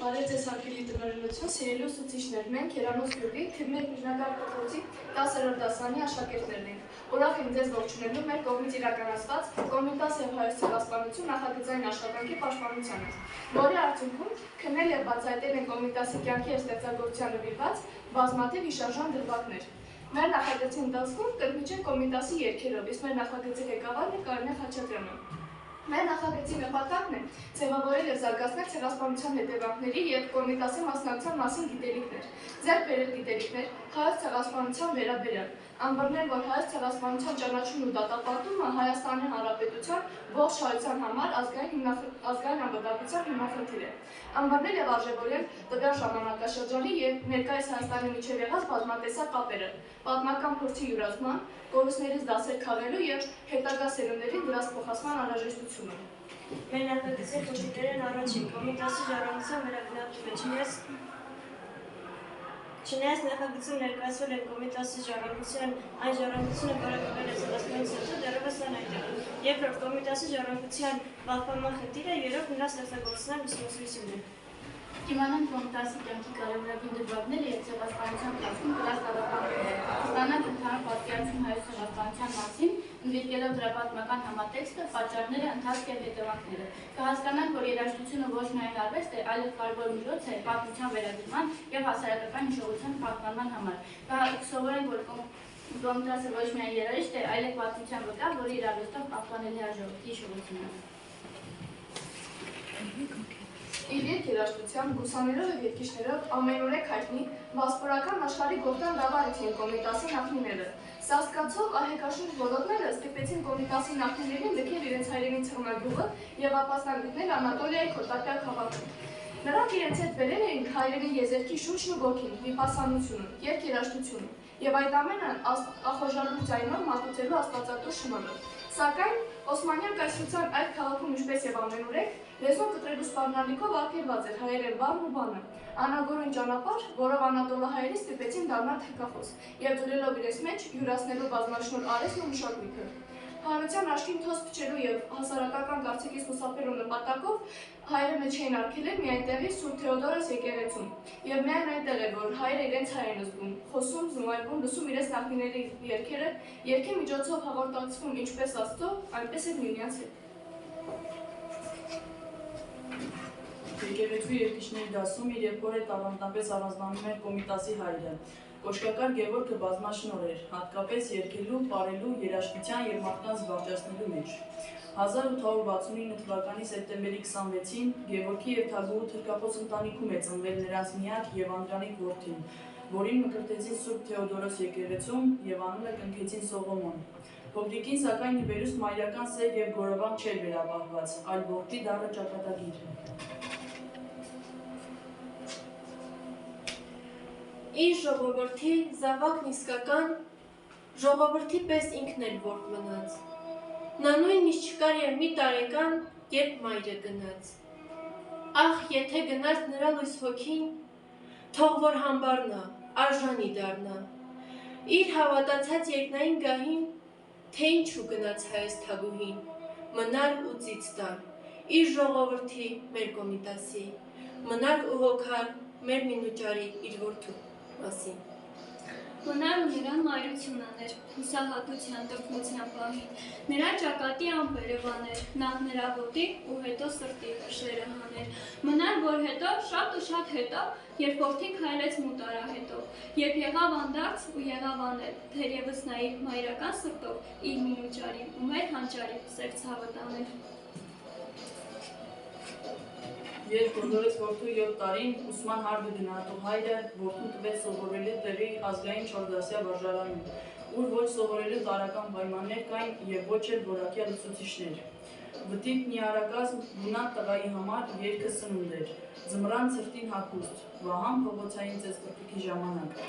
Բարև ձեզ հարգելի տնօրենություն, սիրելի ուսուցիչներ, մենք Երանոց գյուղի թիվ 1 միջնակարգ դպրոցի 10-րդ դասարանի աշակերտներն ենք։ Ուրախ եմ ձեզ ողջունելու մեր կողմից իրականացված Կոմիտաս և Հայոց ցեղասպանություն նախագծային աշխատանքի պաշտպանությանը, որի արդյունքում քննել և բացահայտել են Կոմիտասի կյանքի և ստեղծագործության նվիրված բազմաթիվ հիշարժան դրվագներ։ Մեր նախագծի ընթացքում կընդմիջենք Կոմիտասի երգերով, իսկ մեր նախագծի ղեկավարն է Կարինե Խաչատրյանը։ Մեր նախագծի նպատակն է ձևավորել և զարգացնել ցեղասպանության հետևանքների և Կոմիտասի մասնակցության մասին գիտելիքներ, ձեռք բերել գիտելիքներ հայոց ցեղասպանության վերաբերյալ, անվանել, որ հայոց ցեղասպանության ճանաչումն ու դատապարտումը Հայաստանի Հանրապետության ողջ հայության համար ազգային անվտանգության հիմնախնդիր է, անվանել և արժևորել տվյալ ժամանակաշրջանի և ներկայիս Հայաստանի միջև եղած բազմատեսակ կապերը, պատմական փորձի յուրացման, կորուստներից դասեր քաղելու և հետագա սերունդերին դրանց փոխանցման անհրաժեշտությունը։ Մեր նախագծի խնդիրներն առաջին Կոմիտասի ժառանգության վերագնահատումը Չնայած նախագծում ներկայացվել է Կոմիտասի ժառանգության այն ժառանգությունը, որը կվել է ցեղասպանությունից հետո, դեռևս անհայտ է։ Երկրորդ Կոմիտասի ժառանգության պահպանման խնդիրը, երրորդ նրա ստեղծագործության ուսումնասիրությունն է։ Իմանանք Կոմիտասի կյանքի կարևորագույն դրվագները և ցեղասպանության ընթացքում կրած տառապանքները, ստանանք ընդհանուր պատկերացում հայոց ցեղասպանության մասին, ընդգրկելով դրա պատմական համատեքստը, պատճառները, ընթացքը և հետևանքները։ Կհասկանանք, որ երաժշտությունը ոչ միայն արվեստ է, այլև կարևոր միջոց է պատմության վերագրման և հասարակական հիշողության պահպանման համար։ Կսովորենք, որ Կոմիտասը ոչ միայն երաժիշտ է, այլև պատմության վկա, որը իր արվեստով պահպանել է ժողովրդի հիշողությունը։ Իր երաժշտությամբ, գուսաներով և երգիչներով ամենուրեք հայտնի վասպորական աշխարհի գողտան դավարից են Կոմիտասի նախնիները։ Սասկացող ահեկաշունչ ոլորտները ստիպեցին Կոմիտասի նախնիներին լքել իրենց հայրենի ցեղնագյուղը և ապաստանբնել Անատոլիայի Քոտապյա քաղաքում։ Նրանք իրենց հետ բերել էին հայրենի եզերքի շունչն ու ոգին, վիպասանությունը, երգերաշտությունը և այդ ամենը ախորժալու ձայնով մատուցելու աստվածատուր շնորհով։ Սակայն Օսմանյան կայսրության այդ քաղաքում, ինչպես եւ ամենուրեք, լեզուն կտրելու սպառնալիքով արգելված էր հայերեն բառն ու բանը, անագորույն ճանապարհ, որով անատոլահայերին ստիպեցին դառնալ թեկախոս եւ դրելով իրենց մեջ յուրացնելու բազմաշնորհ արհեստն ու մշակույթը։ Հանրության աչքին թոս փչելու եւ հասարակական կարծիքից խուսափելու նպատակով հայերը մեջ էին արգելել միայն տեղի Սուրբ Թեոդորոս եկեղեցում եւ միայն այնտեղ էր, որ հայերը իրենց հայ են զգում, խոսում, զուգահեռվում, լսում իրենց նախնիների երգերը, երգի միջոցով հաղորդակցվում ինչպես Աստծո, այնպես էլ միմյանց հետ։ Եկեղեցու երգիչների դասում իր եղբորը տաղանդապես առանձնանում էր Կոմիտասի հայրը։ Կոշկակար Գևորգը բազմաշնորհ էր, հատկապես երգելու, պարելու, երաժշտության և մարդկանց զվարճացնելու մեջ։ 1869 թվականի սեպտեմբերի 26-ին Գևորգի և Թագուհու թրքապոց ընտանիքում է ծնվել նրանց միակ և անդրանիկ որդին, որին մկրտեցին Սուրբ Թեոդորոս եկեղեցում և անունը կնքեցին Սողոմոն։ Փոքրիկին սակայն ի վերուս մայրական սեր և գորովանք չէր վերապահված, այլ ողջի դառը ճակատագիր։ Իր ժողովրդի զավակն իսկական ժողովրդի պես ինքն էր ворդ մնաց։ Նա նույնիսկ չկար և մի տարեկան, երբ մայրը գնաց։ Ախ, եթե գնաց նրա լույս հոգին, թող որ համբարնա, արժանի դառնա։ Իր հավատացած երկնային գահին, թե ինչու գնաց հայոց Թագուհին, մնար ու ծիծ տար, իր ժողովրդի, մեր Կոմիտասի, մնար ու հոգար մեր մինուճարի իր որդու մասին։ Մնար ու նրան մայրություն աներ, հուսահատության, տրտմության պահին, նրա ճակատի ամպերը վաներ, նախ նրա ոտի ու հետո սրտի հրշերը հաներ, մնար, որ հետո, շատ ու շատ հետո, երբ որդին քայլեց մուտարա հետո, երբ եղավ անդարձ ու եղավ անել, թերևս նա իր մայրական սրտով, իր մինուճարի ու մեր հանճարի սեր ցավը տաներ։ Երբ բոլորեց որդու 7 տարին, ուսման հարգը գնահատող հայրը որդուն տվեց սովորելու տեղի ազգային 4-դասյա վարժարանում, ուր ոչ սովորելու տարրական պայմաններ կային և ոչ էլ որակյալ ուսուցիչներ։ Վտիտ նիարակազմ գունատ տղայի համար երգը սնունդ էր, ձմռան ցրտին հագուստ, Վահան փողոցային ծեծկռտիքի ժամանակ։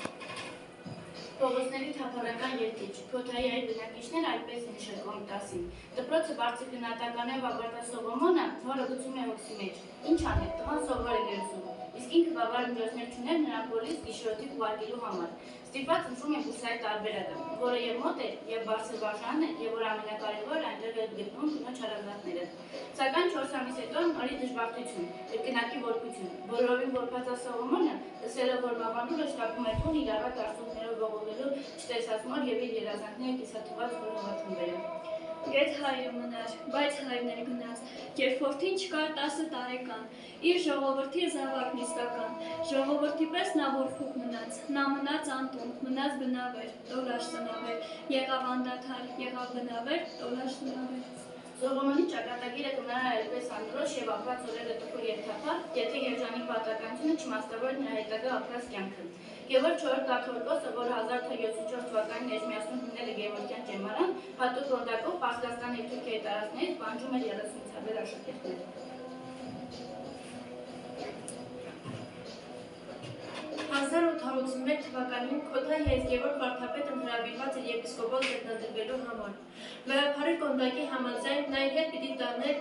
Փողոցների թափառական երգիչ, Քոթայիայի բնակիչները այդպես են նշել Կոմիտասին։ Դպրոցը բարձր գնահատականներով ավարտած Սողոմոնը, որը գցում է հոգսի մեջ, ինչ անել, տղան սովորել էր ուզում, իսկ ինքը բավարար միջոցներ չուներ նրան բոլից գիշերօթիկ ուղարկելու համար։ Ստիպված ընտրում է բուսայի տարբերակը, որը եւ մոտ է, եւ բարձր բաժանն է, եւ որ ամենակարևորը այնտեղ է գտնում կնոջ հարազատները։ Սակայն 4 ամիս հետո արի դժբախտություն, կրկնակի որբություն։ Բոլորովին որբացա Սողոմոնը, լսելով որ մավանուրը շտապում է տուն իր առատ արցունքներով ողողելու չտեսածմոր եւ իր երազանքները կիսաթված հողաթուն բերել։ Գետ հայրը մնար, բայց հայրն էր գնաց, երբ որդին չկար 10 տարեկան, իր ժողովրդի զավակն իսկական, ժողովրդի պես նա որփուկ մնաց, նա մնաց անտուն, մնաց բնավեր, տոլաշ ծնավեր, եղավ անդադար, եղավ բնավեր, տոլաշ ծնավեր։ Սողոմոնի ճակատագիրը կմնար այդպես անորոշ եւ ապրած օրերը տխուր եւ թափառ, եթե երջանիկ պատականությունը չմասնավորի նրա հետագա ապրած կյանքը։ Գևորգ 4 կաթողիկոսը, որը 1874 թվականին Էջմիածնում հիմնել է Գևորգյան ճեմարան, հատուկ օրդակով Պարսկաստան եւ Թուրքիայի տարածքներից պահանջում էր 30 ցավեր աշակերտներ։ 1881 թվականին Քոթայի հայց Գևորգ վարդապետը հրավիրված էր եպիսկոպոս ձեռնադրվելու համար։ Վեհափարի կոնդակի համաձայն նա իր հետ պիտի տաներ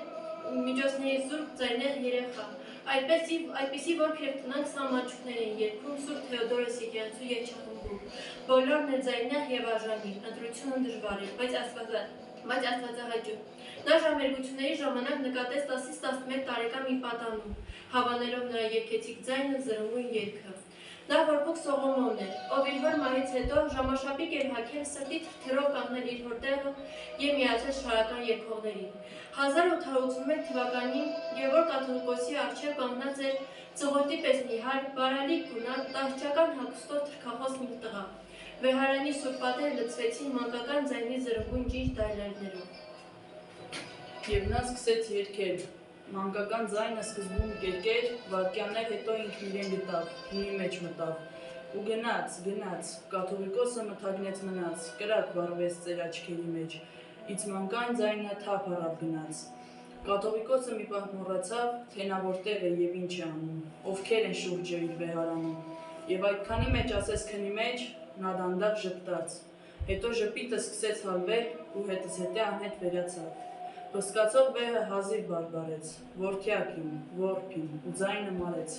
միջոցների զուրկ ծայրնեղ երեխա, այդպիսի որբ և տնանք սա մաչուկներ էին երգում Սուրբ Թեոդորոս եկեղեցու երգչախմբում։ Բոլորն էլ ձայնեղ եւ արժանի, ընտրությունը դժվար էր, բայց աստվածահաճո։ Նա ժամերգությունների ժամանակ նկատեց 10-ից 11 տարեկան մի պատանու, հավանելով նրա երգեցիկ ձայնը զրնգուն երգը։ Նա որբուք Սողոմոնն էր, ով իր հոր մահից հետո ժամաշապիկ էր հագել սրտի թրթրով կանգնել իր հոր տեղը և միացել շարական երգողներին։ 1881 թվականին Գևորգ կաթողիկոսի առջև կանգնած էր ծղոտի պես նիհար, բարալիկ գունատ, տահճական հագուստով թրքախոս մի տղա։ Վեհարանի սուրբ պատերը լցվեցին մանկական ձայնի զրնգուն ճիշտ դայլերներով։ Եվ նա սկսեց երգել։ Մանկական ձայնը սկզբում կերկեր, վայրկյաններ հետո ինքն իրեն գտավ, հունի մեջ մտավ։ Ու գնաց, կաթողիկոսը մթագնեց մնաց, կրակ վառվեց ծեր աչքերի մեջ, իծ մանկան ձայնը թափ առավ գնաց։ Կաթողիկոսը մի պահ մոռացավ, թե նա որտեղ է եւ ինչ է անում, ովքեր են շուրջը իր վեհարանում։ Եվ այդքանի մեջ ասես քնի մեջ, նա դանդաղ ժպտաց։ Հետո ժպիտը սկսեց հալվել ու հետս հետե անհետ վերացավ։ Հսկացող վեհը հազիվ բարբարեց, որդյակ իմ, որբ իմ, ու ձայնը մարեց։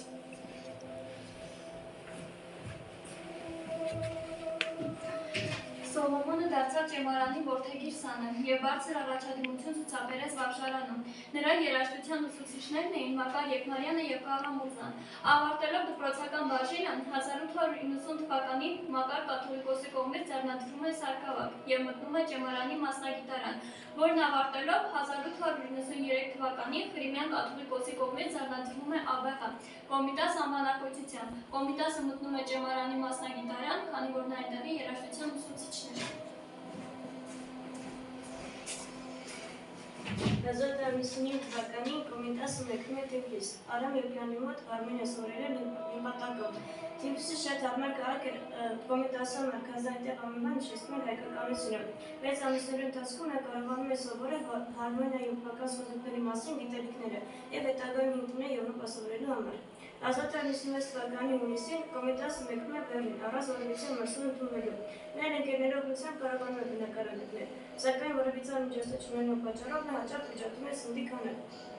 Սողոմոնը դարձավ ճեմարանի որդեգիր սանը և բարձր առաջադիմություն ցուցաբերեց վարժարանում։ Նրա երաժշտության ուսուցիչներն էին Մակար Եղնարյանը և Կաղա Մուրզան։ Ավարտելով դպրոցական բաժինը 1890 թվականին Մակար կաթողիկոսի կողմից ձեռնադրվում է սարքավակ և մտնում է ճեմարանի մասնագիտարան, որն ավարտելով 1893 թվականին Խրիմյան կաթողիկոսի կողմից ձեռնադրվում է ԱԲՂ Կոմիտաս անվանակոչությամբ։ Կոմիտասը մտնում է ճեմարանի մասնագիտարան, քանի որ նա այնտեղի երաժշտության ուսուցիչն է։ 1995 թվականին Կոմիտասը մեկնում է Թիֆլիս, Արամ Եղյանի մոտ Արմենիա սովորել նպատակով։ Թիֆլիսը շատ հարմար քաղաք էր Կոմիտասը մարգազային տեղ ամենայն նշեցնում էր հայկականությունը։ 6 ամիսների ընթացքում նա կարողանում է սովորել հարմոնիայի ու պակաս խոզուկների մասին գիտելիքները և հետագայում հիմքում է Եվրոպա սովորելու համար։ 1996 թվականի հունիսին Կոմիտասը մեկնում է Բեռլին, առանց օրենության մասում ընդունվելու։ Նա իր ընկերներով միասին կարողանում է բնակարան գտնել, սակայն որևիցե միջոցներ չունենալու պատճառով նա հաճախ վիճակվում է սննդի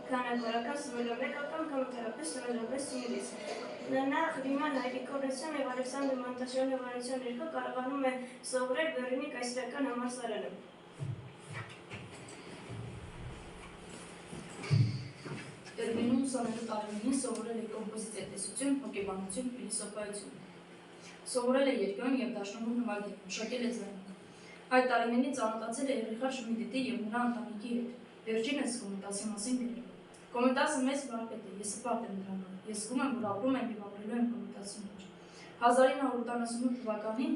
քանակորական սնվելով մեկ անգամ համատարապես սննդապես սննդից։ Նա Խրիմյան Հայրիկ Կորնեսյան և Ալեքսանդր Մանտաշյանի վարության ներքո կարողանում է սովորել Բեռլինի կայսրական համալսարանում։ Բեռլինում 22 տարիներին սովորել է կոմպոզիցիա տեսություն, հոգեբանություն, փիլիսոփայություն։ Սովորել է երկրում և դաշնամուր նվագել, մշակել է ձայնը։ Այդ տարիներին ծանոթացել է Էրիխար Շմիդտի և նրա ընտանիքի հետ, վերջինս Կոմիտասի մասին գրելով։ Կոմիտասը մեծ վարպետ է, ես հպարտ եմ դրանով, ես զգում եմ, որ ապրում եմ և ապրելու եմ Կոմիտասի մեջ։ 1898 թվականին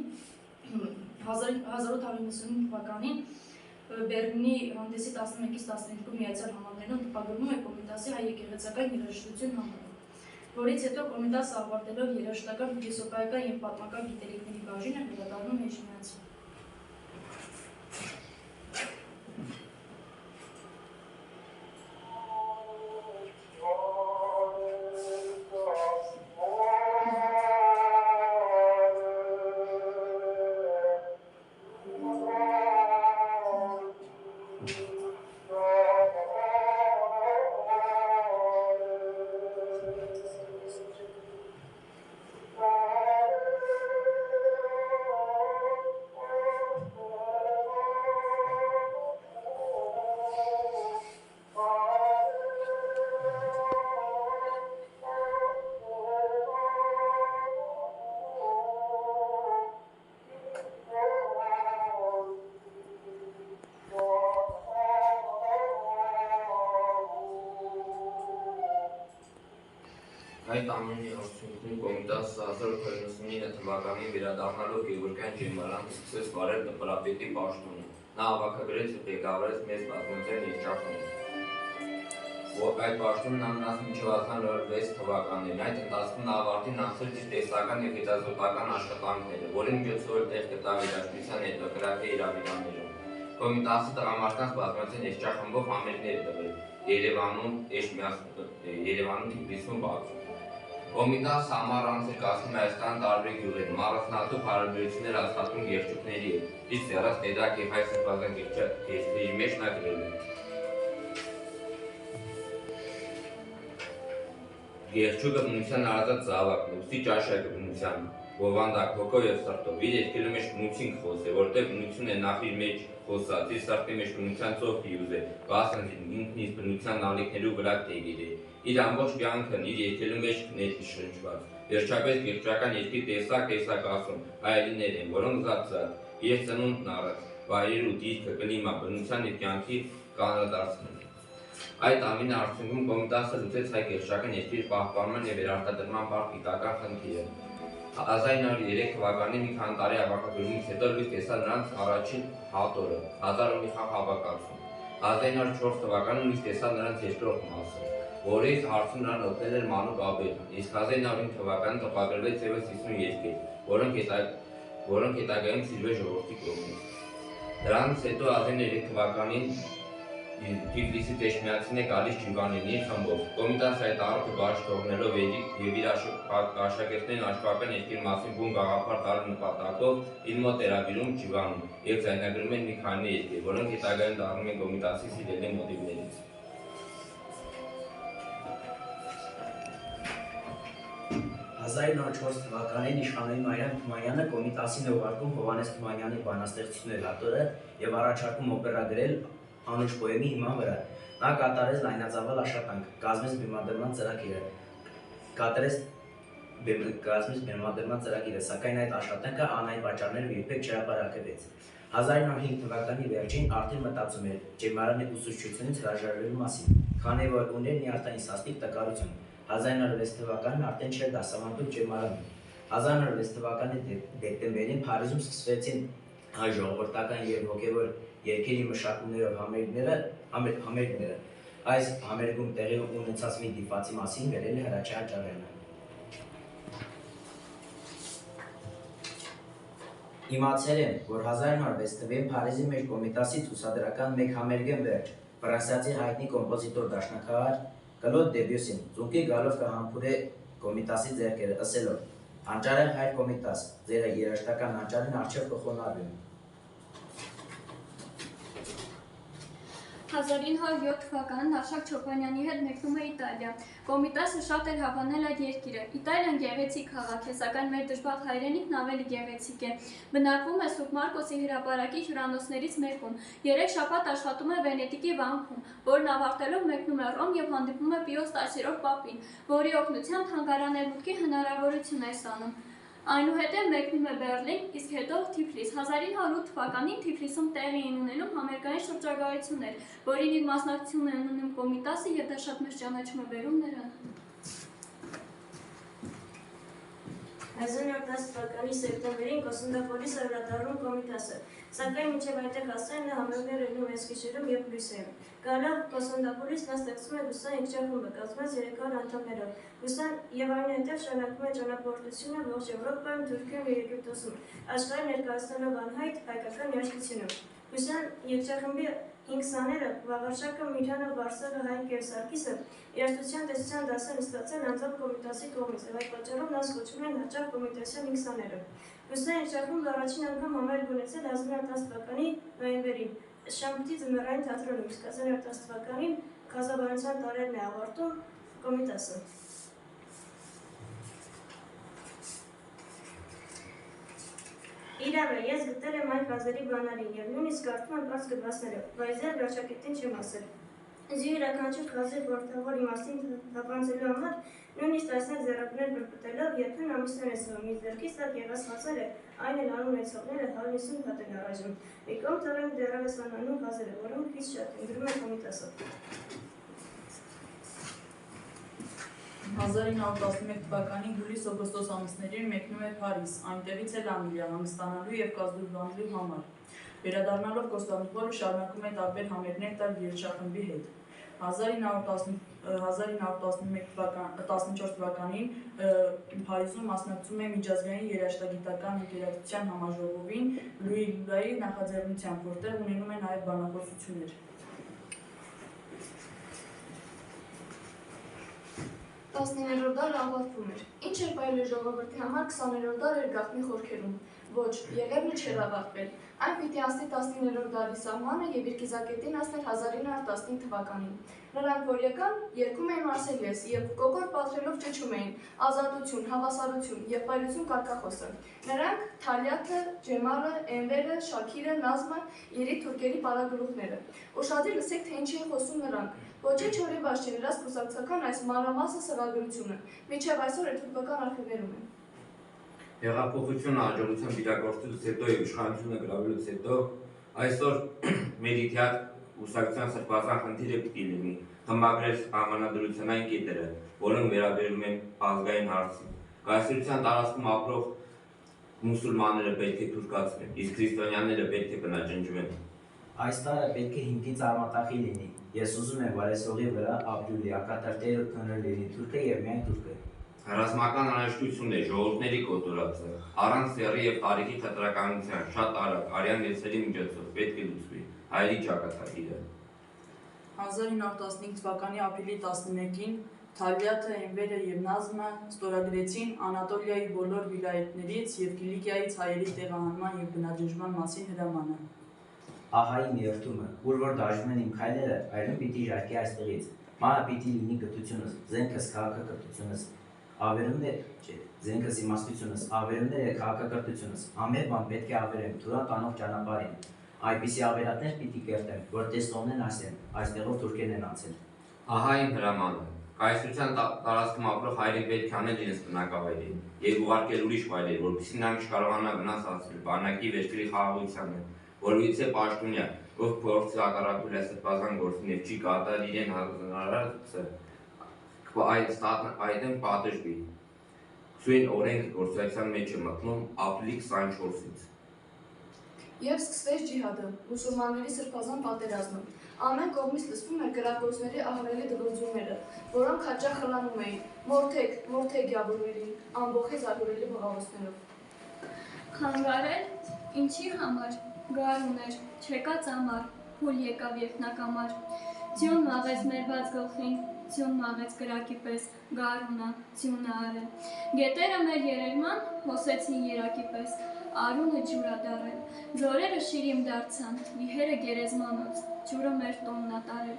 Բեռլինի հանդեսի 11-ից 12 միացյալ համարներում տպագրվում է Կոմիտասի հայ եկեղեցական երաժշտություն համարը, որից հետո Կոմիտասը ավարտելով երաժշտական, փիլիսոփայական և պատմական գիտելիքների բաժինը վերադառնում է Էջմիածին։ Այդ ամենի արդյունքում կոմիտասը 1899 թվականին վերադառնալով Գևորգյան ջեմարան սկսեց վարել դպրապետի պաշտոնը։ Նա հավաքագրեց ու ղեկավարեց մեծ բազմության երջախումբ։ Այդ պաշտոնն անունած մինչև 1906 թվականներին, այդ ընթացքում նա ավարտին անցրեց իր տեսական և հետազոտական աշխատանքները, որի միջոցով էլ տեղ գտավ երաժշտության էթնոգրաֆիայի իրավիճաններում։ Կոմիտասը տղամարդկանց բազմության երջախմբով համերգներ է տվել Երևանում, Թիֆլիսում, Բաքվում։ Կոմիտասը ամառ անց էր կազմում Հայաստանի տարբեր գյուղերում, առանձնահատուկ հարաբերություններ հաստատում գեղչուկների հետ, իսկ եռած Տեդակ և հայ սրբազան գեղձերի մեջ նա գրել է. Գեղչուկը բնության արածած զավակն է, ուստի ճաշակը բնության, բովանդակ, հոգով և սրտով, իր երգելու մեջ բնություն կխոսե, որտեղ բնություն է նախ իր մեջ խոսած, իր սրտի մեջ բնության ծով կիուզ է, բասնձին ինքն իր բնության նալիքներու վրա տերիր է, իր ամբողջ կյանքն իր երգելու մեջ ներշնչված, վերջապես գեղչական երգի տեսակ ասում, հայելիներ են, որոնք զատ, իր ծնունդն առած, վայրեր ու դիրքը, կլիմա, բնության իր կյանքի կանոնադարձն են։ Այդ ամենի արդյունքում Կոմիտասը լուծեց հայ գեղչական երգերի պահպանման և վերարտադրման բարդ գիտական խնդիրը։ 1903 թվականին մի քանի տարի հավաքագրումից հետո լույս տեսավ նրանց առաջին հատորը, 1000 մի խաղ հավաքածուն։ 1904 թվականին լույս տեսավ նրանց երկրորդ մասը, որից հարցում նրան օգնել էր Մանուկ Աբելյան, իսկ 1905 թվականին տպագրվեց ևս 50 երգեր, որոնք հետագայում սիրվեց ժողովրդի կողմից։ Դրանից հետո 1903 թվականին Թիֆլիսի Տեշմիածին է գալիս Ջիվանինի խմբով։ Կոմիտասը այդ առօրյա բաց թողնելով եւ իր աշակերտներին աշխարհական երկրի մասին բուն գաղափար տալու նպատակով իր մոտ հրավիրում Ջիվանին եւ ձայնագրում են մի քանի երգեր, որոնք հետագայում դառնում են Կոմիտասի սիրելի մոտիվներից։ 1904 թվականին իշխանուհի Մարիամ Թումանյանը Կոմիտասին է ուղարկում Հովհաննես Թումանյանի բանաստեղծությունների հատորը եւ առաջարկում օպերա գրել անուշ պոեմի հիման վրա։ Նա կատարեց լայնածավալ աշխատանք, կազմեց բեմադրման ծրագիրը, սակայն այդ աշխատանքը անհայտ պատճառներով երբեք չհրապարակվեց։ 1905 թվականի վերջին արդեն մտածում էր ջեմարանի ուսուցչությունից հրաժարվելու մասին, քանի որ ուներ նյարդային սաստիկ տկարություն։ 1906 թվականին արդեն չէր դասավանդում ջեմարանում։ 1906 թվականի դեկտեմբերին Փարիզում սկսվեցին հայ ժողովրդական և հոգևոր երգերի մշակումներով համերգները։ Այս համերգում տեղի ունեցած մի դիպացի մասին գրել է Հրաչյա Ջարյանը։ Իմացել եմ, որ 1906 թվականին Փարիզի մեջ Կոմիտասի ցուցադրական մեկ համերգեն վերջ ֆրանսիացի հայտնի կոմպոզիտոր դաշնակահար Կլոդ Դեբյուսին ծունկի գալով կհամբուրե Կոմիտասի ձեռքերը, ասելով. «Հանճարեղ հայր Կոմիտաս, ձեր երաժշտական հանճարին առջև կխոնարհվեմ»։ 1907 թվականին Արշակ Չոպանյանի հետ մեկնում է Իտալիա։ Կոմիտասը շատ էր հավանել այդ երկիրը։ Իտալիան գեղեցիկ քաղաք է, սակայն մեր դժբախտ հայրենիքն ավելի գեղեցիկ է։ Բնակվում է Սուրբ Մարկոսի հրապարակի հյուրանոցներից մեկում։ 3 շաբաթ աշխատում է Վենետիկի վանքում, որն ավարտելով մեկնում է Ռոմ եւ հանդիպում է Պիոս 10-րդ պապին, որի օգնությամբ թանգարանելմուտքի հնարավորություն է ստանում։ Այնուհետև մեկնում է Բեռլին, իսկ հետո Թիֆլիս։ 1908 թվականին Թիֆլիսում տեղի են ունենում համերգային շրջագայություններ, որին իր մասնակցությունն է ունենում Կոմիտասը եւ դա շատ մեծ ճանաչում է բերում նրան։ 1910 թվականի սեպտեմբերին Կոսնդապոլիս է վերադառնում Կոմիտասը, սակայն մինչև այդտեղ հասնելն է համերգներ լինում Էսկիշերում եւ Բրյուսելում։ Գալով Կոսնդապոլիս նա ստեղծում է Գուսան երգչախումբը, կազմված 300 անդամներով։ Գուսան եւ այնուհետև շարունակում է ճանապարհորդությունը ողջ Եվրոպայում, Թուրքիայում եւ Եգիպտոսում, աշխարհին ներկայացնելով անհայտ հայկական երաժշտությունը։ Գուսան երգչախմբի 5 սաները Վաղարշակը, Միրյանը, Բարսեղը, Հայկ եւ Սարգիսը երաժշտության տեսության դասեր ստացել անձամբ Կոմիտասի կողմից եւ այդ պատճառով նրանց կոչվում են հաճախ Կոմիտասյան 5 սաները։ Գուսան երգչախումբը առաջին անգամ համերգ ունեցել 1910 թվականի նոյեմբերին Շամբթի ձմեռային թատրոնում, իսկ 1910 թվականին Ղազաբանության տարերն է ավարտում Կոմիտասը։ Իրավը, ես գտել եմ այն ֆազերի բանալին եւ նույնիսկ կարդում եմ բաց գրվածները, բայց ձեր վերջակետին չեմ ասել։ Ձի յուրաքանչյուր խազի որդավոր իմաստին թափանցելու համար նույնիսկ տասնյակ ձեռակներ բրբտելով երբեմն ամիսներ է սվում, ինձ ձեռքից տակ եղած խազերը, այն էլ անուն ունեցողները 150 հատ են առայժմ։ Մի կողմ թողենք դեռևս անանուն խազերը, որոնք քիչ շատ են, գրում է Կոմիտասը։ 1911 թվականի հուլիս-օգոստոս ամիսներին մեկնում է Փարիզ, այնտեղից էլ Անգլիա հանգստանալու և կազդուրվանելու համար։ Վերադառնալով Կոստանդնուպոլ շարունակում է տարբեր համերգներ տալ երգչախմբի հետ։ 1914 թվականին Փարիզում մասնակցում է միջազգային երաժշտագիտական ընկերակցության համաժողովին Լուի Լուլայի նախաձեռնությամբ, որտեղ ունենում է նաև բանախոսություններ։ 19-րդ դարը ավարտվում էր։ Ինչ էր պայել ժողովրդի համար 20-րդ դարը գաղտնի խորքերում։ Ոչ, Եղևնը չէր ավարտվել։ Այն պիտի անցնի 19-րդ դարի սահմանը և իր կիզակետին հասներ 1915 թվականին։ Նրանք, որ եկան, երգում էին Մարսելիես և կոկոր պատրելով ճչում էին ազատություն, հավասարություն, եղբայրություն կարգախոսը։ Նրանք Թալյաթը, Ջեմալը, Էնվերը, Շաքիրը, Նազմը, իրի թուրքերի պարագլուխները։ Ուշադիր լսեք, թե ինչ են խոսում նրանք։ Ոչինչ հորիված չէ նրանց կուսակցական այս մանրամասն սղագրությունը, մինչև այսօր է թուրքական արխիվներում է։ Հեղափոխությունը հաջողությամբ իրագործելուց հետո և իշխանությունը գրավելուց հետո այսօր մեր իդեալ կուսակցության սրբազան խնդիրը պիտի լինի խմբագրել համանadrությունային կետերը, որոնք վերաբերում են ազգային հարցին։ Կայսրության տարածքում ապրող մուսուլմանները պետք է թուրքացվեն, իսկ քրիստոնյաները պետք է բնաջնջվեն։ Այս տարը պետք է հիմքից արմատախիլ լինի։ Ես ուզում եմ, որ այս հողի վրա ապրուլի ակատար տերը կնոր լինի թուրքը և միայն թուրքը։ Ռազմական անհրաժեշտություն է ժողովուրդների կոտորածը, առանց սեռի և տարիքի խտրականության, շատ արագ, արյան եզրերի միջոցով պետք է լուծվի հայերի ճակատագիրը։ 1915 թվականի ապրիլի 11-ին Թալյաթը, Էնվերը և Նազմը ստորագրեցին Անատոլիայի բոլոր վիլայեթներից և Կիլիկիայից հայերի տեղահանման և բնաջնջման մասին հրամանը։ Ահայի միերթումը, ուր որ դաշվում են իմ քայլերը, այլում պիտի ժարկի այստեղից։ Մահը պիտի լինի կրթությունս, զենքս քաղաքակրթությունս, ավերումն է, չէ, զենքս իմաստությունս, ավերումն է քաղաքակրթությունս, ամեն բան պետք է ավերեմ Թուրան տանող ճանապարհին։ Այդպիսի ավերատներ պիտի կերտեմ, որ տեսնողներն ասեն, այստեղով թուրքերն են անցել։ Ահա իմ հրամանը։ Կայսրության տարածքում ապրող հայերին պետք է անել իրենց բնակավայրին և ուղարկել ուրիշ վայրեր, որպեսզի նրանք չկարողանա վնաս հասցնել բանակի վերջերի խաղաղությանը, որովհետև պաշտոնյա, ով փորձի հակառակվել է սրբազան գործին և չի կատարել իրեն հանրարարածը, այդեն պատժվի։ Սույն օրենք գործակցության մեջ է մտնում ապրիլի 24-ից։ Եվ սկսվեց ջիհադը, մուսուլմանների սրբազան պատերազմը։ Ամեն կողմից լսվում էր գրագործների ահռելի դղրձումները, որոնք հաճախ խլանում էին. «Մորթեք, մորթեք գյաբուրներին», ամբոխի զարհուրելի բղավոցներով։ Խանգարել, ինչի համար, գար ուներ, չեկած ամար, փուլ եկավ երկնակամար, ձյուն մաղեց մերված գլխին, ձյուն մաղեց կրակի պես, գար ունա, ձյունը արել, գետերը մեր երերման, հոսեցին երակի պես, արունը ջուրա դարել, ձորերը շիրիմ դարձան, վիհերը գերեզմանոց, ջուրը մեր տոնն ատարել,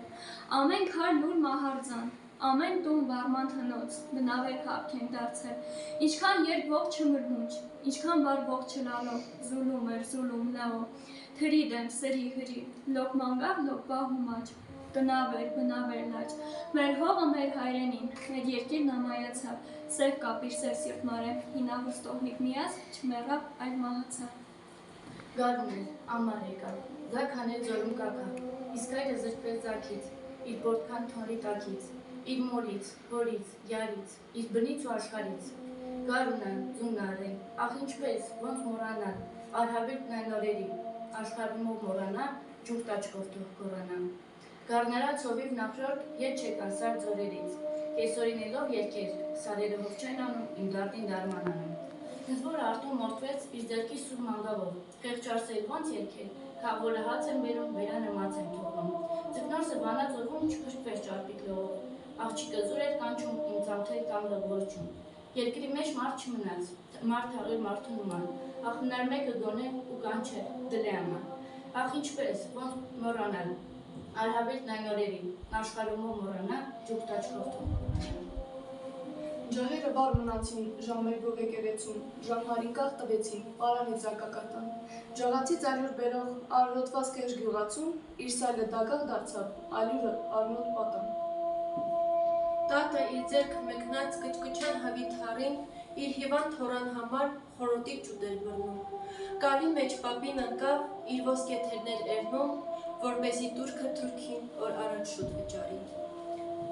ամեն քար լուր մահարձան, ամեն տուն վարման հնոց, բնավեր հապք են դարձել, ինչքան երբ ողջ չմրմունջ, ինչքան բար ողջ չլալով, զուլում էր, զուլում լաո, թրի դեմ, սրի հրի, լոկման գավ, լոկվա հումաչ, տնավեր, բնավեր լաչ, մեր հողը մեր հայրենին, մեր երկիրն ամայացավ, սև կապիր, սև սիրտմարը, հինավուր ստողնիկ միած, չմեռավ, այլ մահացավ։ Գարուն էր, ամար եկավ, ձակ հանել ձորում կակա, իսկ հայրը զրկվել ձակից, իր բորդքան թոնրի տակից, իր մորից, հորից, յարից, իր բնից ու աշխարից։ Գարունը, ձունն արել, ախ ինչպես, ոնց մորանալ, արհավիրտն այն օրերի, աշխարհումով մորանա, ջուր տաճկով թող կորանա։ Գառներա ծովիվ նախրորդ ետ չեկան սար ձորերից, կեսօրինելով երկեր, սարերը հով չեն անում, իմ դարտին դարման անում։ Հզվորը արդում մորթվեց իր ձեռքի սուր մանգալով, խեղճարսել ոնց երկեր, քավորը հաց են բերում, վերանը մաց են թողնում։ Ձկնորսը վանած օրվում չփրկվեց ճարպիկ լողով, աղջիկը զուր էր կանչում, իմ ծանթել կամ լողորչում։ Երկրի մեջ մարդ չմնաց, մարդ հաղեր մարդու նման, ախ մնար մեկը գոնե ու կանչեր, դլեաման։ Ախ ինչպես, ոնց մորանալ, արհավիրտն այն օրերի, աշխարհումով մորանա, ջուր տաճկով թող։ Ջահերը վար մնացին, ժամերգով եկեղեցում, ժամհարին կաղ տվեցին, պարանից ակակատան։ Ջաղացի ծալյուր բերող արրոտված կեժ գյուղացում, իր սայլը դագաղ դարձավ, ալյուրը արնոտ պատան։ Տատը իր ձեռքը մեկնած կճկճան հավի թառին, իր հիվանդ թորան համար խորոտի ջուտ էր բռնում։ Կարի մեջ պապին ընկավ, իր ոսկեթերներ էրնում, որպեսզի տուրքը թուրքին, որ առաջ շուտ վճարի։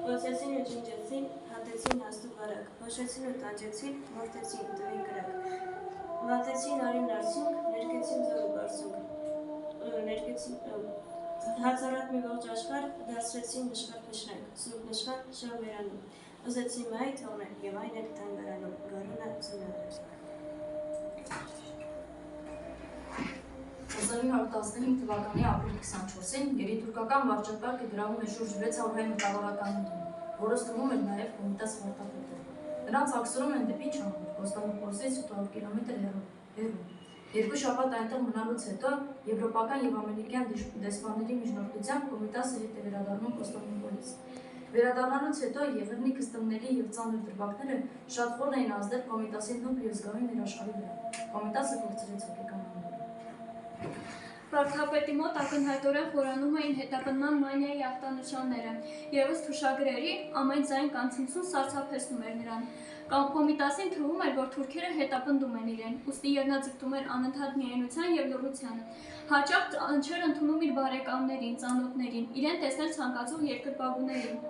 Ոսեցին ու ջնջեցին, հատեցին հաստու կրակ, հոշեցին ու տանջեցին, մորթեցին, տվին կրակ, վատեցին արին արցունք, ներկեցին ձոր ու բարսունք, հազարատ մի ողջ աշխարհ դարձրեցին նշխար փշրանք, սուրբ նշխար շավ վերանում, ուզեցին մայի թողնել եւ այն էլ տան վերանում, գարունը ծնվել։ 1915 թվականի ապրիլ 24-ին գերիտուրկական վարչապետը գրավում է շուրջ 600 հայ մտավորականների, որոնց թվում էր նաև Կոմիտաս վարչապետը։ Նրանց ակսորում են դեպի Չամբուր, Կոստանդնուպոլսից 800 կիլոմետր հեռու։ Երկու շաբաթ այնտեղ մնալուց հետո եվրոպական եւ ամերիկյան դեսպանների միջնորդությամբ Կոմիտասը հետ է վերադառնում Կոստանդնուպոլից։ Վերադառնալուց հետո Եղեռնի քստումների եւ ծանր դրվագները շատ խոր էին ազդել Կոմիտասի նույն եւ զգալի ներաշխարհի վրա։ Կոմիտասը կորցրեց հոգեկան անունը։ Վարդապետի մոտ ակնհայտորեն խորանում էին հետապնդման մանիայի ախտանշանները, ևս թուշագրերի ամեն ձայն կանցնցուն սարսափեցնում էր նրան։ Կոմիտասին թվում էր, որ թուրքերը հետապնդում են իրեն, ուստի ետնաձգտում էր անընդհատ միայնության եւ լռությանը։ Հաճախ չէր ընդունում իր բարեկամներին, ծանոթներին, իրեն տեսնել ցանկացող երկրպագուներին։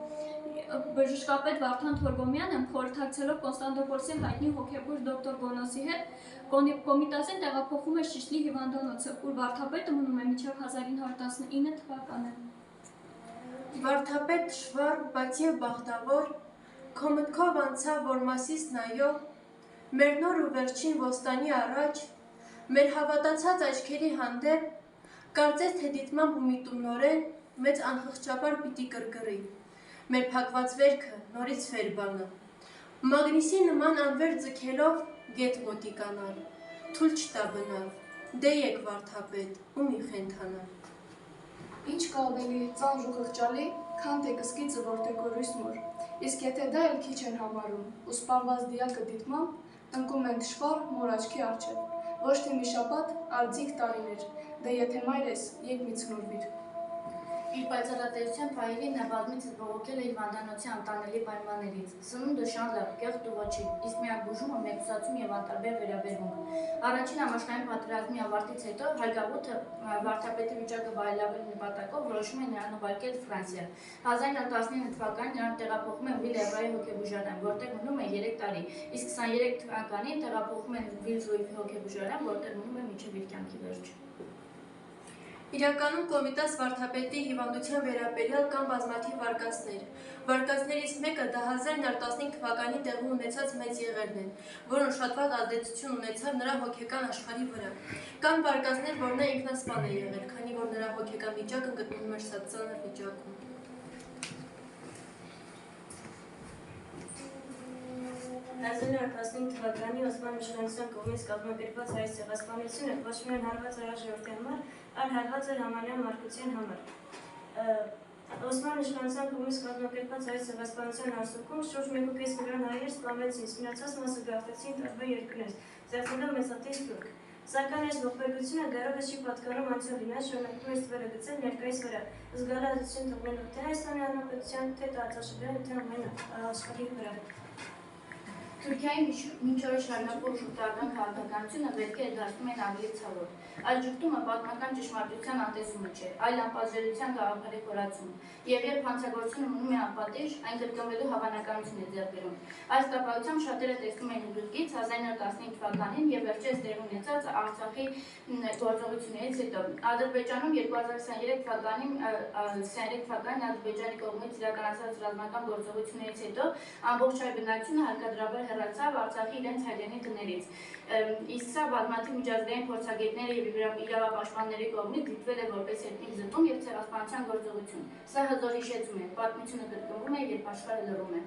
Բժշկապետ Վարդան Թորգոմյանը խորհրդակցելով Կոնստանդնուպոլսի հայտնի հոգեբույժ դոկտոր Բոնոսի հետ Կոմիտասին տեղափոխում է Շիշլի հիվանդանոցը, ուր վարդապետը մնում է մինչև 1919 թվականը։ Վարդապետ շվար, բայց եւ բախտավոր, քո մտքով անցավ, որ մասիս նայող, մեր նոր ու վերջին ոստանի առաջ, մեր հավատացած աչքերի հանդեպ, կարծես թե դիտմամբ ու միտումնորեն մեծ անխղճապար պիտի կրկռի, մեր փակված վերքը նորից վեր բանա, մագնիսի նման անվեր ձգելով գետ մոտիկանալ, թույլ չտա բնալ, դե եկ վարդապետ, ու մի խենթանալ։ Ինչ կա ավելի ծանր ու խղճալի, քան թե կսկիծը որտեգորույս մոր, իսկ եթե դա էլ քիչ են համարում, ու սպանված դիակը դիտմամբ, ընկում են թշվառ մոր աչքի առջև, ոչ թե մի շաբաթ, արձիկ տարիներ, դե եթե մայր ես, եկ մի ցնորվիր։ Իր պայծառատեսության պահերին նա բազմիցս բողոքել է իր վանդանոցի անտանելի պայմաններից։ Սնունդը շան լավ, կեղտ ու ոչինչ, իսկ միակ բուժումը մեկուսացում եւ անտարբեր վերաբերմունք։ Առաջին համաշխարհային պատերազմի ավարտից հետո Հայգավութը վարդապետի վիճակը բարելավելու նպատակով որոշում է նրան ուղարկել Ֆրանսիա։ 1919 թվականին նրան տեղափոխում են Վիլերոյի հոգեբուժարան, որտեղ մնում է 3 տարի, իսկ 23 թվականին տեղափոխում են Վիլժոյի հոգեբուժարան, որտեղ մնում է մինչև իր կյանքի վերջը։ Իրականում Կոմիտաս վարդապետի հիվանդության վերաբերյալ կան բազմաթիվ վարկածներ։ Վարկածներից մեկը դա 1915 թվականին տեղի ունեցած մեծ եղերն են, որոնց շատ վատ ազդեցություն ունեցավ նրա հոգեկան աշխարհի վրա։ Կան վարկածներ, որ նա ինքնասպան է եղել, քանի որ նրա հոգեկան վիճակը գտնվում էր շատ ծանր վիճակում։ 1915 թվականի Օսման իշխանության կողմից կազմակերպված հայ ցեղասպանությունը ոչ միայն հարված էր ժողովրդի համար, այլ հարված էր համանուն մարդկության համար։ Օսման իշխանության կողմից կազմակերպված հայ ցեղասպանության արդյունքում շուրջ 1.5 միլիոն հայեր սպանվեցին, մնացած մասը գաղթեցին տարբեր երկրներ, ստեղծելով մեծաթիվ թուրք։ Սակայն այս ողբերգությունը դեռևս չի պատկանում անցյալին, նա շարունակում է ստվերը գցել ներկայիս վրա, զգալի ազդեցություն թողնելով թե Հայաստանի Հանրապետության, թե տարածաշրջանի, թե ամեն աշխարհի վրա։ Թուրքիայի մինչ օրս շարունակվող շուտական քաղաքականությունը վերքի է դարձնում են ավելի ցավոտ։ Այս ճգտումը պատմական ճշմարտության անտեսումը չէ, այլ անպատժելիության գաղափարի խորացում։ Եվ երբ հանցագործությունը մնում է անպատիժ, այն կրկնվելու հավանականություն է ձեռք բերում։ Այս կապակցությամբ շատերը տեսնում են ուղղից 1915 թվականին եւ վերջերս տեղի ունեցած Արցախի գործողություններից հետո։ Ադրբեջանում 2023 թվականին Ադրբեջանի կողմից իրականացած ռազմական գործողություններից հետո ամբողջ հայ բնակչությունը հարկադրաբար հեռացավ Արցախի իրենց հայրենի տներից։ Իսկ սա բազմաթիվ միջազգային փորձագետների եւ իրավապաշտպանների կողմից դիտվել է որպես էթնիկ զտում եւ ցեղասպանության գործողություն։ Սա հզոր հիշեցում է, պատմությունը կրկնվում է, երբ աշխարհը լռում է։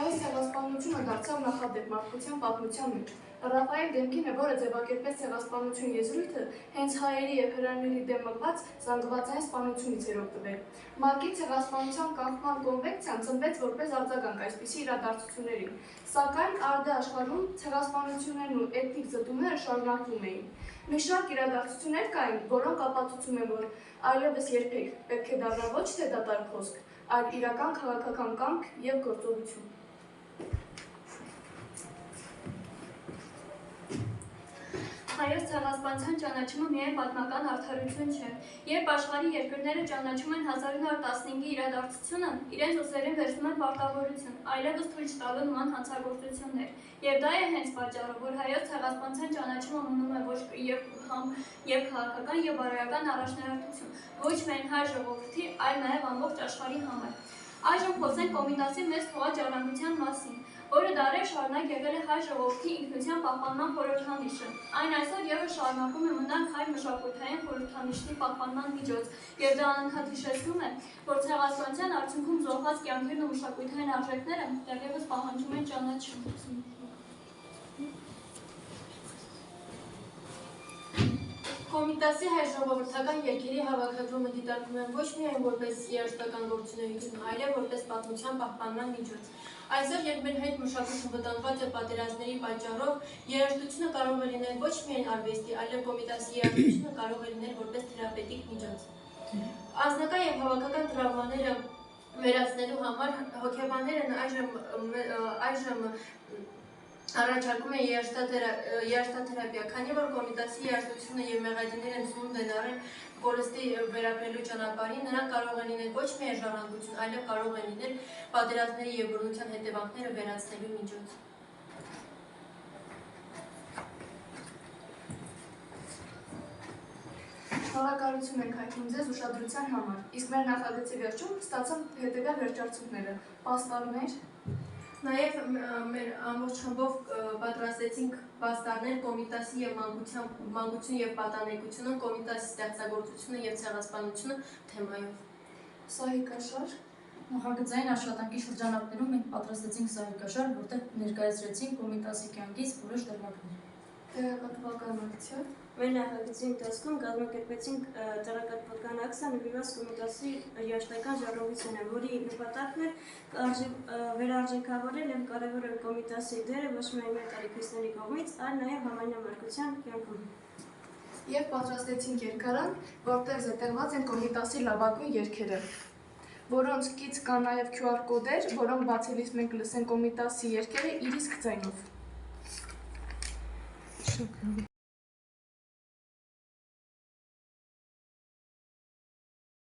Այս ցեղասպանությունը դարձավ նախադեպ մարդկության պատմության մեջ։ Ռաֆայել Դեմքինը, որը ձևակերպեց ցեղասպանություն եզրույթը, հենց հայերի եւ հրեաների դեմ մղված զանգվածային սպանությունից էր օգտվել։ ՄԱԿ-ի ցեղասպանության կանխման կոնվենցիան ծնվեց որպես արձագանք այսպիսի իրադարձություններին, սակայն արդի աշխարհում ցեղասպանություններն ու էթնիկ զտումները շարունակվում էին։ Մի շարք իրադարձություններ կային, որոնք ապացուցում են, որ այլևս երբեք պետք է դառնա ոչ թե դատարկ խոսք, այլ իրական քաղաքական կամք եւ գործողություն։ Հայոց ցեղասպանության ճանաչումը միայն պատմական արդարություն չէ։ Երբ աշխարհի երկրները ճանաչում են 1915-ի իրադարձությունը, իրենց ուսերին վերցնում են պարտավորություն, այլևս թույլ չտալու նման հանցագործություններ։ Եվ դա է հենց պատճառը, որ հայոց ցեղասպանության ճանաչումը մնում է ոչ եւ քաղաքական եւ բարոյական առաջնահերթություն, ոչ միայն հայ ժողովրդի, այլ նաեւ ամբողջ աշխարհի համար։ Այժմ խոսենք Կոմիտասի մեծ թողած ժառանգության մասին, որը դարեր շարունակ եղել է հայ ժողովրդի ինքնության պահպանման խորհրդանիշը։ Այն այսօր ևս շարունակում է մնալ հայ մշակութային խորհրդանիշի պահպանման միջոց, եւ դա անընդհատ հիշեցնում է, որ ցեղասպանության արդյունքում զոհված կյանքերն ու մշակութային արժեքները դեռևս պահանջում են ճանաչում։ Կոմիտասի հայ ժողովրդական երգերի հավաքագրումը դիտարկում են ոչ միայն որպես երաժշտական գործունեություն, այլև որպես պատմության պահպանման միջոց։ Այսօր, երբ մեր հայ մշակույթը վտանգված է պատերազմների պատճառով, երաժշտությունը կարող է լինել ոչ միայն արվեստի, այլև Կոմիտասի երաժշտությունը կարող է լինել որպես թերապևտիկ միջոց։ Անձնական եւ հավաքական տրավմաները վերացնելու համար հոգեբաններն այժմ առաջարկում են երաժշտաթերապիա, քանի որ Կոմիտասի երաժշտությունը եւ մեղեդիները ծնունդ են առել կորստի վերապրելու ճանապարհին, նրանք կարող են լինել ոչ միայն ժառանգություն, այլև կարող են լինել պատերազմների եւ բռնության հետևանքները վերացնելու միջոց։ Շնորհակալություն ենք հայտնում ձեզ ուշադրության համար, իսկ մեր նախագծի վերջում ստացան հետևյալ վերջացումները՝ պաստառներ, Նաև մեր ամբողջ խմբով պատրաստեցինք պաստառներ Կոմիտասի եւ մանկություն եւ պատանեկությունը, Կոմիտասի ստեղծագործությունը եւ ցեղասպանությունը թեմայով։ սահիկաշար, Նախագծային աշխատանքի շրջանակներում մենք պատրաստեցինք սահիկաշար, որտեղ ներկայացրեցինք Կոմիտասի կյանքից որոշ դրվագներ։ տեղեկատվական ակցիա, Մեր նախագծի ընթացքում կազմակերպեցինք տեղեկատվական ակցիա նվիրված Կոմիտասի երաժշտական ժառանգությանը, որի նպատակն էր վերարժեքավորել եւ կարեւորել Կոմիտասի դերը ոչ միայն մեր տարիքիստների կողմից, այլ նաեւ համայնամարկության կյանքում։ եւ պատրաստեցինք երկարան, որտեղ զետեղված են Կոմիտասի լավագույն երգերը, որոնց կից կան նաեւ QR կոդեր, որոնք բացելիս մենք կլսենք Կոմիտասի երգերը իր իսկ ձայնով։